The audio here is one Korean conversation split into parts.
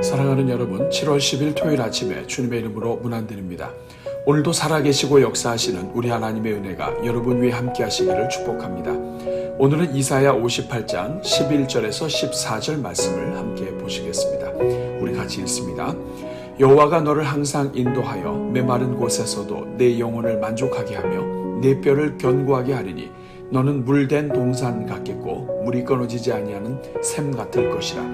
사랑하는 여러분, 7월 10일 토요일 아침에 주님의 이름으로 문안드립니다. 오늘도 살아계시고 역사하시는 우리 하나님의 은혜가 여러분 위에 함께 하시기를 축복합니다. 오늘은 이사야 58장 11절에서 14절 말씀을 함께 보시겠습니다. 우리 같이 읽습니다. 여호와가 너를 항상 인도하여 메마른 곳에서도 내 영혼을 만족하게 하며 내 뼈를 견고하게 하리니 너는 물된 동산 같겠고 물이 끊어지지 아니하는 샘 같을 것이라.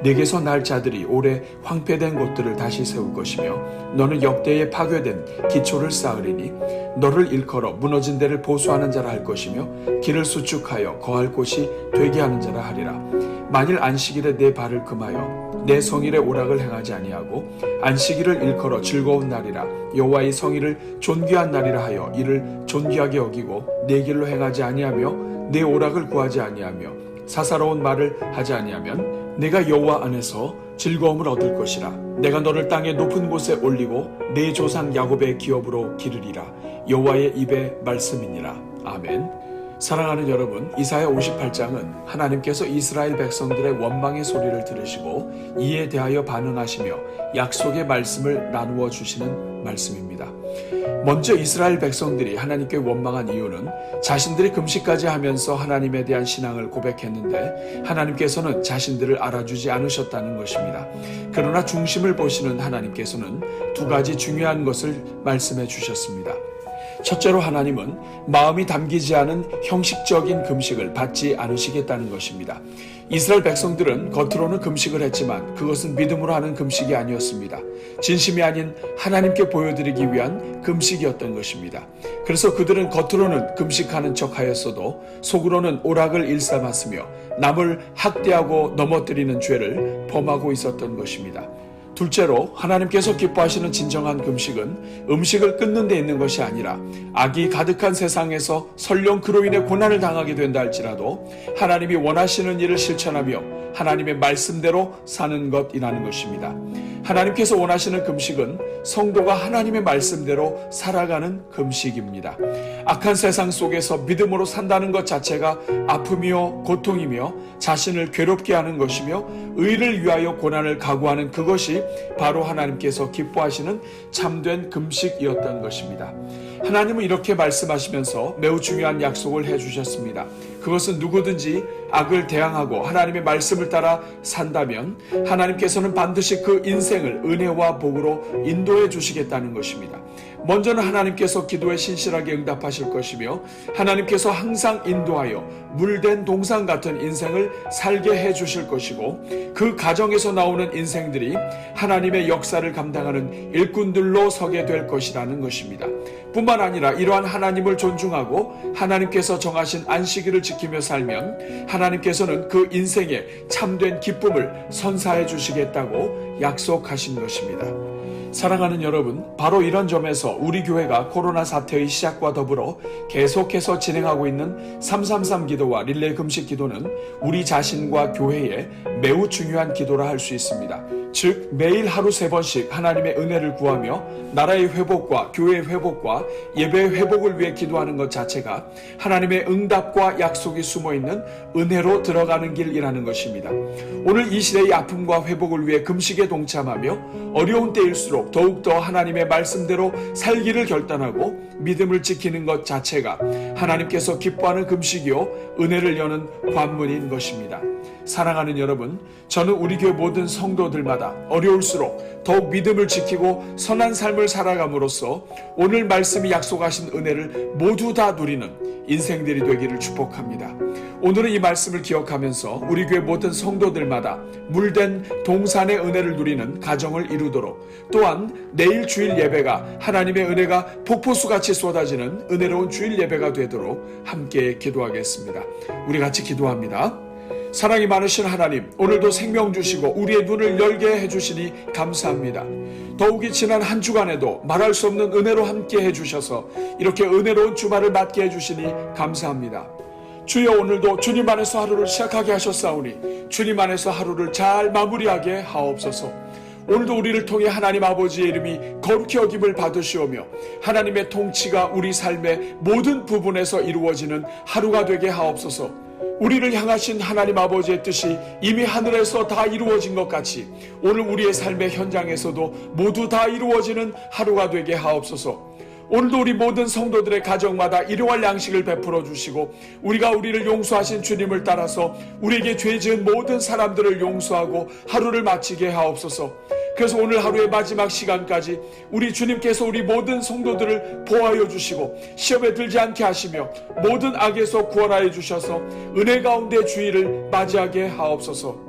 네게서 날 자들이 오래 황폐된 곳들을 다시 세울 것이며 너는 역대에 파괴된 기초를 쌓으리니 너를 일컬어 무너진 데를 보수하는 자라 할 것이며 길을 수축하여 거할 곳이 되게 하는 자라 하리라. 만일 안식일에 내 발을 금하여 내 성일의 오락을 행하지 아니하고 안식일을 일컬어 즐거운 날이라 여호와의 성일을 존귀한 날이라 하여 이를 존귀하게 여기고 내 길로 행하지 아니하며 내 오락을 구하지 아니하며 사사로운 말을 하지 아니하면 내가 여호와 안에서 즐거움을 얻을 것이라. 내가 너를 땅의 높은 곳에 올리고 내 조상 야곱의 기업으로 기르리라. 여호와의 입의 말씀이니라. 아멘. 사랑하는 여러분, 이사야 58장은 하나님께서 이스라엘 백성들의 원망의 소리를 들으시고 이에 대하여 반응하시며 약속의 말씀을 나누어 주시는 말씀입니다. 먼저 이스라엘 백성들이 하나님께 원망한 이유는 자신들이 금식까지 하면서 하나님에 대한 신앙을 고백했는데 하나님께서는 자신들을 알아주지 않으셨다는 것입니다. 그러나 중심을 보시는 하나님께서는 두 가지 중요한 것을 말씀해 주셨습니다. 첫째로 하나님은 마음이 담기지 않은 형식적인 금식을 받지 않으시겠다는 것입니다. 이스라엘 백성들은 겉으로는 금식을 했지만 그것은 믿음으로 하는 금식이 아니었습니다. 진심이 아닌 하나님께 보여드리기 위한 금식이었던 것입니다. 그래서 그들은 겉으로는 금식하는 척하였어도 속으로는 오락을 일삼았으며 남을 학대하고 넘어뜨리는 죄를 범하고 있었던 것입니다. 둘째로 하나님께서 기뻐하시는 진정한 금식은 음식을 끊는 데 있는 것이 아니라 악이 가득한 세상에서 설령 그로 인해 고난을 당하게 된다 할지라도 하나님이 원하시는 일을 실천하며 하나님의 말씀대로 사는 것이라는 것입니다. 하나님께서 원하시는 금식은 성도가 하나님의 말씀대로 살아가는 금식입니다. 악한 세상 속에서 믿음으로 산다는 것 자체가 아픔이요 고통이며 자신을 괴롭게 하는 것이며 의를 위하여 고난을 각오하는 그것이 바로 하나님께서 기뻐하시는 참된 금식이었던 것입니다. 하나님은 이렇게 말씀하시면서 매우 중요한 약속을 해주셨습니다. 그것은 누구든지 악을 대항하고 하나님의 말씀을 따라 산다면 하나님께서는 반드시 그 인생을 은혜와 복으로 인도해 주시겠다는 것입니다. 먼저는 하나님께서 기도에 신실하게 응답하실 것이며 하나님께서 항상 인도하여 물된 동산 같은 인생을 살게 해 주실 것이고 그 가정에서 나오는 인생들이 하나님의 역사를 감당하는 일꾼들로 서게 될 것이라는 것입니다. 뿐만 아니라 이러한 하나님을 존중하고 하나님께서 정하신 안식일을 지키며 살면 하나님께서는 그 인생에 참된 기쁨을 선사해 주시겠다고 약속하신 것입니다. 사랑하는 여러분, 바로 이런 점에서 우리 교회가 코로나 사태의 시작과 더불어 계속해서 진행하고 있는 333 기도와 릴레이 금식 기도는 우리 자신과 교회에 매우 중요한 기도라 할 수 있습니다. 즉 매일 하루 3번씩 하나님의 은혜를 구하며 나라의 회복과 교회의 회복과 예배의 회복을 위해 기도하는 것 자체가 하나님의 응답과 약속이 숨어있는 은혜로 들어가는 길이라는 것입니다. 오늘 이 시대의 아픔과 회복을 위해 금식에 동참하며 어려운 때일수록 더욱더 하나님의 말씀대로 살기를 결단하고 믿음을 지키는 것 자체가 하나님께서 기뻐하는 금식이요 은혜를 여는 관문인 것입니다. 사랑하는 여러분, 저는 우리 교회 모든 성도들마다 어려울수록 더욱 믿음을 지키고 선한 삶을 살아감으로써 오늘 말씀이 약속하신 은혜를 모두 다 누리는 인생들이 되기를 축복합니다. 오늘은 이 말씀을 기억하면서 우리 교회 모든 성도들마다 물된 동산의 은혜를 누리는 가정을 이루도록, 또한 내일 주일 예배가 하나님의 은혜가 폭포수같이 쏟아지는 은혜로운 주일 예배가 되도록 함께 기도하겠습니다. 우리 같이 기도합니다. 사랑이 많으신 하나님, 오늘도 생명 주시고 우리의 눈을 열게 해주시니 감사합니다. 더욱이 지난 한 주간에도 말할 수 없는 은혜로 함께 해주셔서 이렇게 은혜로운 주말을 맞게 해주시니 감사합니다. 주여, 오늘도 주님 안에서 하루를 시작하게 하셨사오니 주님 안에서 하루를 잘 마무리하게 하옵소서. 오늘도 우리를 통해 하나님 아버지의 이름이 거룩히 여김을 받으시오며 하나님의 통치가 우리 삶의 모든 부분에서 이루어지는 하루가 되게 하옵소서. 우리를 향하신 하나님 아버지의 뜻이 이미 하늘에서 다 이루어진 것 같이 오늘 우리의 삶의 현장에서도 모두 다 이루어지는 하루가 되게 하옵소서. 오늘도 우리 모든 성도들의 가정마다 일용할 양식을 베풀어 주시고 우리가 우리를 용서하신 주님을 따라서 우리에게 죄 지은 모든 사람들을 용서하고 하루를 마치게 하옵소서. 그래서 오늘 하루의 마지막 시간까지 우리 주님께서 우리 모든 성도들을 보호하여 주시고 시험에 들지 않게 하시며 모든 악에서 구원하여 주셔서 은혜 가운데 주일을 맞이하게 하옵소서.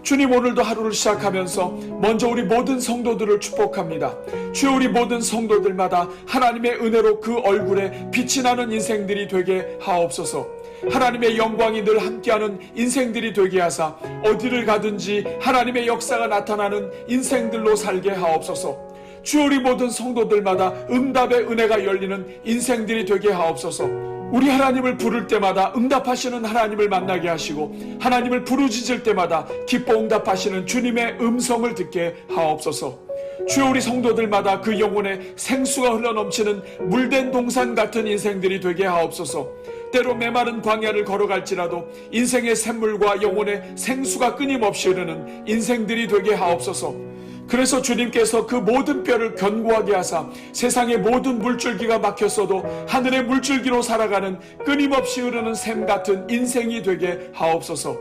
주님, 오늘도 하루를 시작하면서 먼저 우리 모든 성도들을 축복합니다. 주여, 우리 모든 성도들마다 하나님의 은혜로 그 얼굴에 빛이 나는 인생들이 되게 하옵소서. 하나님의 영광이 늘 함께하는 인생들이 되게 하사 어디를 가든지 하나님의 역사가 나타나는 인생들로 살게 하옵소서. 주여, 우리 모든 성도들마다 응답의 은혜가 열리는 인생들이 되게 하옵소서. 우리 하나님을 부를 때마다 응답하시는 하나님을 만나게 하시고 하나님을 부르짖을 때마다 기뻐 응답하시는 주님의 음성을 듣게 하옵소서. 주여, 우리 성도들마다 그 영혼에 생수가 흘러넘치는 물된 동산 같은 인생들이 되게 하옵소서. 때로 메마른 광야를 걸어갈지라도 인생의 샘물과 영혼의 생수가 끊임없이 흐르는 인생들이 되게 하옵소서. 그래서 주님께서 그 모든 뼈를 견고하게 하사 세상의 모든 물줄기가 막혔어도 하늘의 물줄기로 살아가는 끊임없이 흐르는 샘 같은 인생이 되게 하옵소서.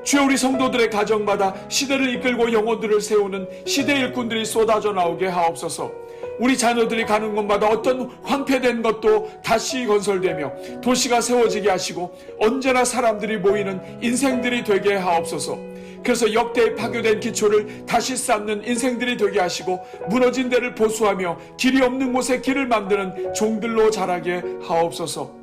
주여, 우리 성도들의 가정마다 시대를 이끌고 영혼들을 세우는 시대 일꾼들이 쏟아져 나오게 하옵소서. 우리 자녀들이 가는 곳마다 어떤 황폐된 것도 다시 건설되며 도시가 세워지게 하시고 언제나 사람들이 모이는 인생들이 되게 하옵소서. 그래서 역대의 파괴된 기초를 다시 쌓는 인생들이 되게 하시고 무너진 데를 보수하며 길이 없는 곳에 길을 만드는 종들로 자라게 하옵소서.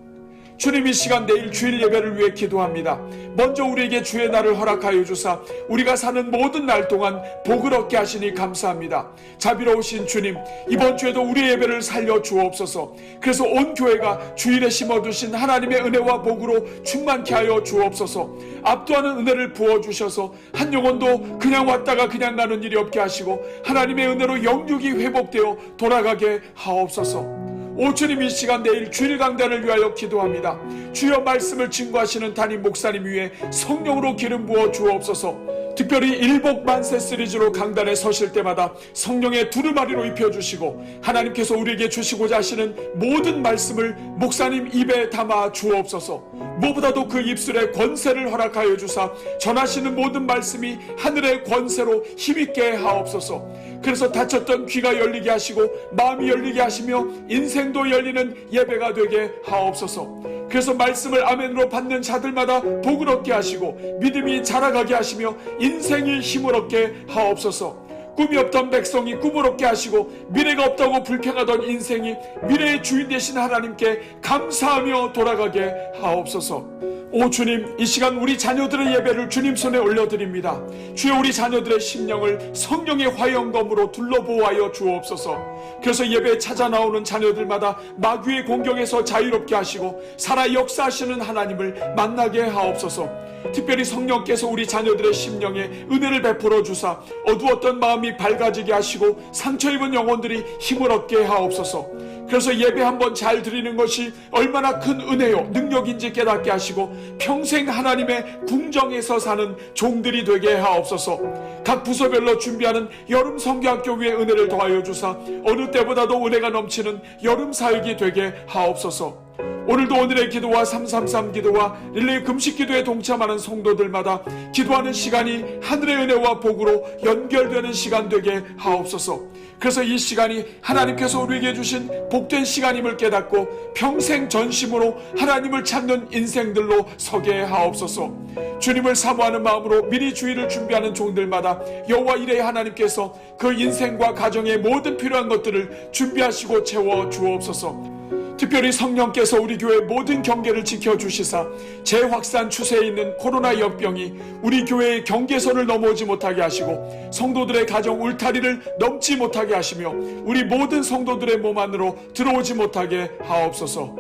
주님, 이 시간 내일 주일 예배를 위해 기도합니다. 먼저 우리에게 주의 날을 허락하여 주사 우리가 사는 모든 날 동안 복을 얻게 하시니 감사합니다. 자비로우신 주님, 이번 주에도 우리의 예배를 살려 주옵소서. 그래서 온 교회가 주일에 심어두신 하나님의 은혜와 복으로 충만케 하여 주옵소서. 압도하는 은혜를 부어주셔서 한 영혼도 그냥 왔다가 그냥 가는 일이 없게 하시고 하나님의 은혜로 영육이 회복되어 돌아가게 하옵소서. 오 주님, 이 시간 내일 주일 강단을 위하여 기도합니다. 주여, 말씀을 증거하시는 담임 목사님 위에 성령으로 기름 부어 주옵소서. 특별히 일복 만세 시리즈로 강단에 서실 때마다 성령의 두루마리로 입혀주시고 하나님께서 우리에게 주시고자 하시는 모든 말씀을 목사님 입에 담아 주옵소서. 무엇보다도 그 입술에 권세를 허락하여 주사 전하시는 모든 말씀이 하늘의 권세로 힘있게 하옵소서. 그래서 닫혔던 귀가 열리게 하시고 마음이 열리게 하시며 인생도 열리는 예배가 되게 하옵소서. 그래서 말씀을 아멘으로 받는 자들마다 복을 얻게 하시고 믿음이 자라가게 하시며 인생이 힘을 얻게 하옵소서. 꿈이 없던 백성이 꿈을 얻게 하시고 미래가 없다고 불평하던 인생이 미래의 주인 되신 하나님께 감사하며 돌아가게 하옵소서. 오 주님, 이 시간 우리 자녀들의 예배를 주님 손에 올려드립니다. 주여, 우리 자녀들의 심령을 성령의 화영검으로 둘러보호하여 주옵소서. 그래서 예배에 찾아 나오는 자녀들마다 마귀의 공격에서 자유롭게 하시고 살아 역사하시는 하나님을 만나게 하옵소서. 특별히 성령께서 우리 자녀들의 심령에 은혜를 베풀어 주사 어두웠던 마음이 밝아지게 하시고 상처 입은 영혼들이 힘을 얻게 하옵소서. 그래서 예배 한번 잘 드리는 것이 얼마나 큰 은혜요 능력인지 깨닫게 하시고 평생 하나님의 궁정에서 사는 종들이 되게 하옵소서. 각 부서별로 준비하는 여름 성경학교 위에 은혜를 더하여 주사 어느 때보다도 은혜가 넘치는 여름 사역이 되게 하옵소서. 오늘도 오늘의 기도와 333 기도와 릴레이 금식 기도에 동참하는 성도들마다 기도하는 시간이 하늘의 은혜와 복으로 연결되는 시간 되게 하옵소서. 그래서 이 시간이 하나님께서 우리에게 주신 복된 시간임을 깨닫고 평생 전심으로 하나님을 찾는 인생들로 서게 하옵소서. 주님을 사모하는 마음으로 미리 주일을 준비하는 종들마다 여호와 이레 하나님께서 그 인생과 가정의 모든 필요한 것들을 준비하시고 채워 주옵소서. 특별히 성령께서 우리 교회 모든 경계를 지켜주시사 재확산 추세에 있는 코로나 역병이 우리 교회의 경계선을 넘어오지 못하게 하시고 성도들의 가정 울타리를 넘지 못하게 하시며 우리 모든 성도들의 몸 안으로 들어오지 못하게 하옵소서.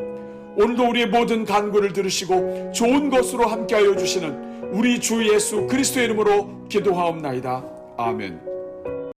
오늘도 우리의 모든 간구를 들으시고 좋은 것으로 함께하여 주시는 우리 주 예수 그리스도의 이름으로 기도하옵나이다. 아멘.